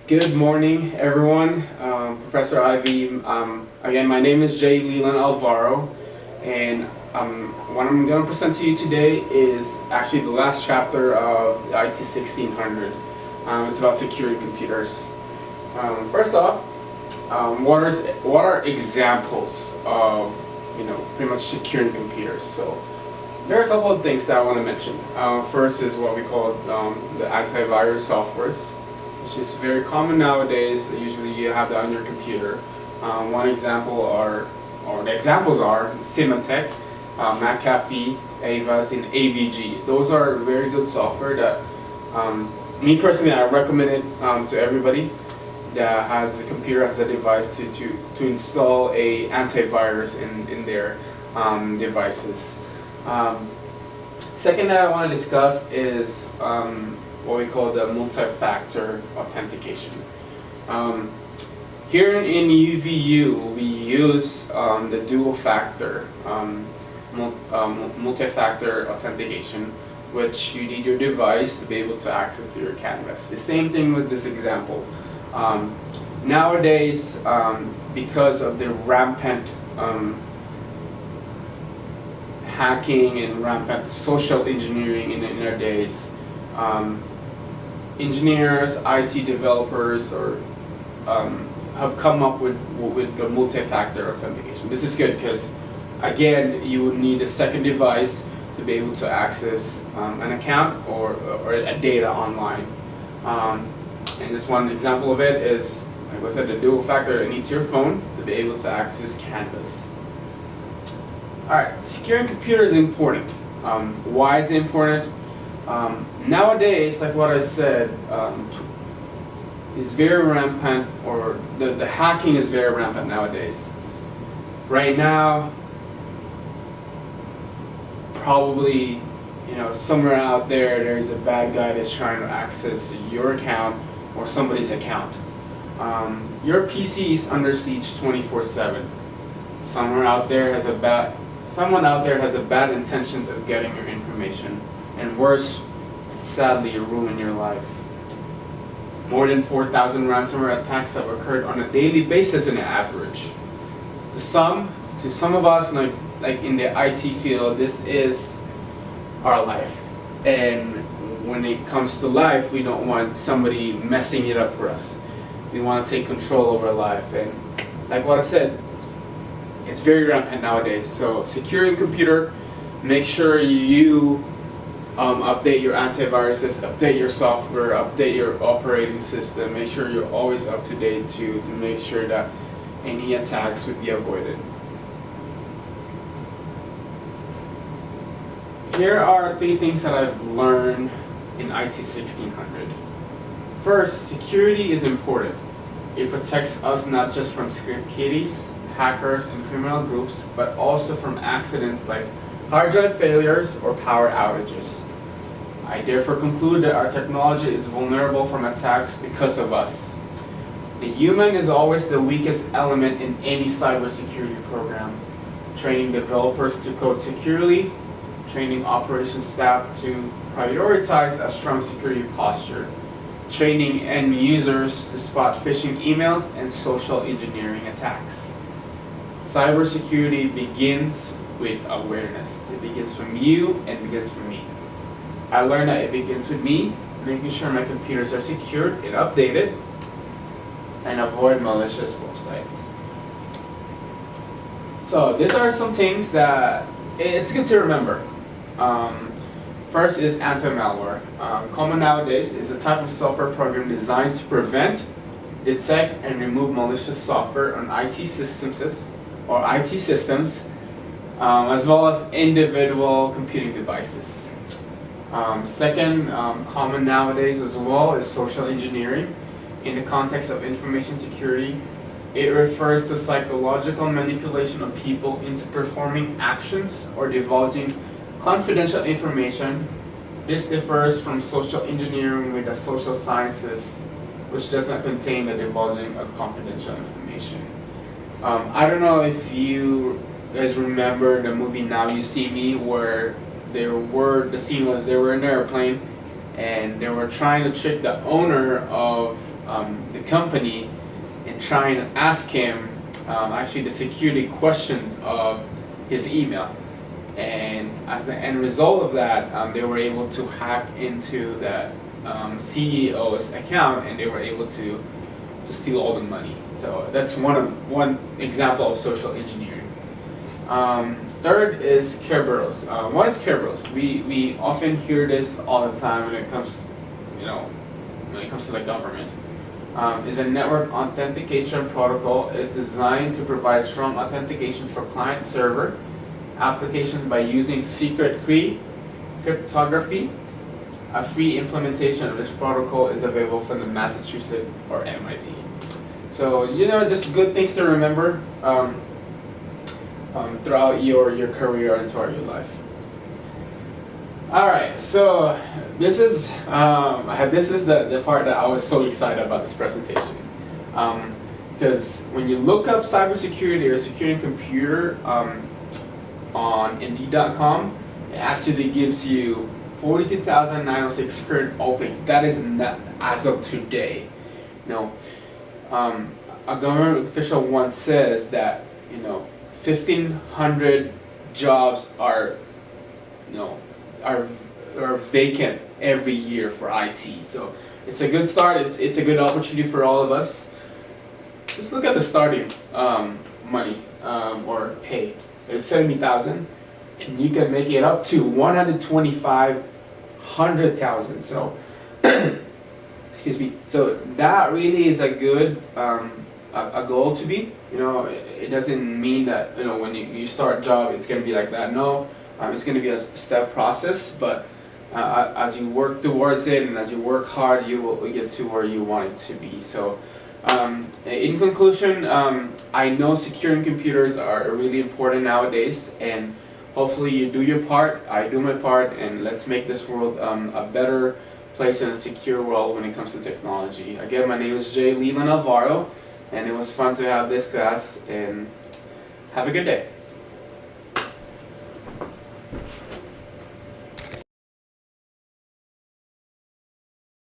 Good morning, everyone. Professor Ivy. Again, my name is Jay Leland Alvaro, and what I'm going to present to you today is actually the last chapter of the IT1600. It's about securing computers. First off, what are examples of pretty much securing computers? So there are a couple of things that I want to mention. First is what we call the antivirus softwares, which is very common nowadays. Usually you have that on your computer. One example or the examples are Symantec, McAfee, Avast, and AVG. Those are very good software that, me personally, I recommend it to everybody that has a computer, has a device, to install a antivirus in their devices. Second that I want to discuss is what we call the multi-factor authentication. Here in UVU, we use the dual-factor multi-factor authentication, which you need your device to be able to access to your canvas. The same thing with this example. Nowadays, because of the rampant hacking and rampant social engineering in our days, engineers, IT developers, have come up with the multi-factor authentication. This is good because, again, you would need a second device to be able to access an account or a data online. And this one example of it is, like I said, the dual factor. It needs your phone to be able to access Canvas. Alright, securing computers is important. Why is it important? Nowadays, like what I said, is very rampant, or the hacking is very rampant nowadays. Right now, probably, somewhere out there's a bad guy that's trying to access your account or somebody's account. Your PC is under siege 24/7. Someone out there has a bad intentions of getting your information, and worse, sadly, ruin your life. More than 4,000 ransomware attacks have occurred on a daily basis in average. To some of us, like in the IT field, this is our life. And when it comes to life, we don't want somebody messing it up for us. We want to take control over life. And like what I said, it's very rampant nowadays. So securing computer, make sure you update your antiviruses, update your software, update your operating system. Make sure you're always up to date to make sure that any attacks would be avoided. Here are 3 things that I've learned in IT1600. First, security is important. It protects us not just from script kiddies, hackers, and criminal groups, but also from accidents like hard drive failures or power outages. I therefore conclude that our technology is vulnerable from attacks because of us. The human is always the weakest element in any cybersecurity program. Training developers to code securely, training operations staff to prioritize a strong security posture, training end users to spot phishing emails and social engineering attacks. Cybersecurity begins with awareness. It begins from you and begins from me. I learned that it begins with me, making sure my computers are secured and updated, and avoid malicious websites. So these are some things that it's good to remember. First is anti-malware. Common nowadays is a type of software program designed to prevent, detect, and remove malicious software on IT systems, as well as individual computing devices. Second, common nowadays as well is social engineering. In the context of information security, it refers to psychological manipulation of people into performing actions or divulging confidential information. This differs from social engineering with the social sciences, which does not contain the divulging of confidential information. I don't know if you guys remember the movie Now You See Me, where the scene was they were in an airplane and they were trying to trick the owner of the company and try and ask him actually the security questions of his email. And as an end result of that, they were able to hack into that CEO's account, and they were able to steal all the money. So that's one example of social engineering. Third is Kerberos. What is Kerberos? We often hear this all the time when it comes, to the government. Is a network authentication protocol. Is designed to provide strong authentication for client-server applications by using secret key cryptography. A free implementation of this protocol is available from the Massachusetts or MIT. So just good things to remember throughout your career and throughout your life. All right, so this is the part that I was so excited about this presentation, because when you look up cybersecurity or securing computer on Indeed.com, it actually gives you 42,906 current openings. That is not as of today. A government official once says that 1,500 jobs are vacant every year for IT. So it's a good start. It's a good opportunity for all of us. Just look at the starting money or pay. It's 70,000, and you can make it up to 125,000. So excuse me. So that really is a good a goal to be. It doesn't mean that when you start a job it's going to be like that. No, it's going to be a step process, but as you work towards it and as you work hard, you will get to where you want it to be. So in conclusion, I know securing computers are really important nowadays, and hopefully you do your part, I do my part, and let's make this world a better place and a secure world when it comes to technology. Again, my name is Jay Leland Alvaro, and it was fun to have this class, and have a good day.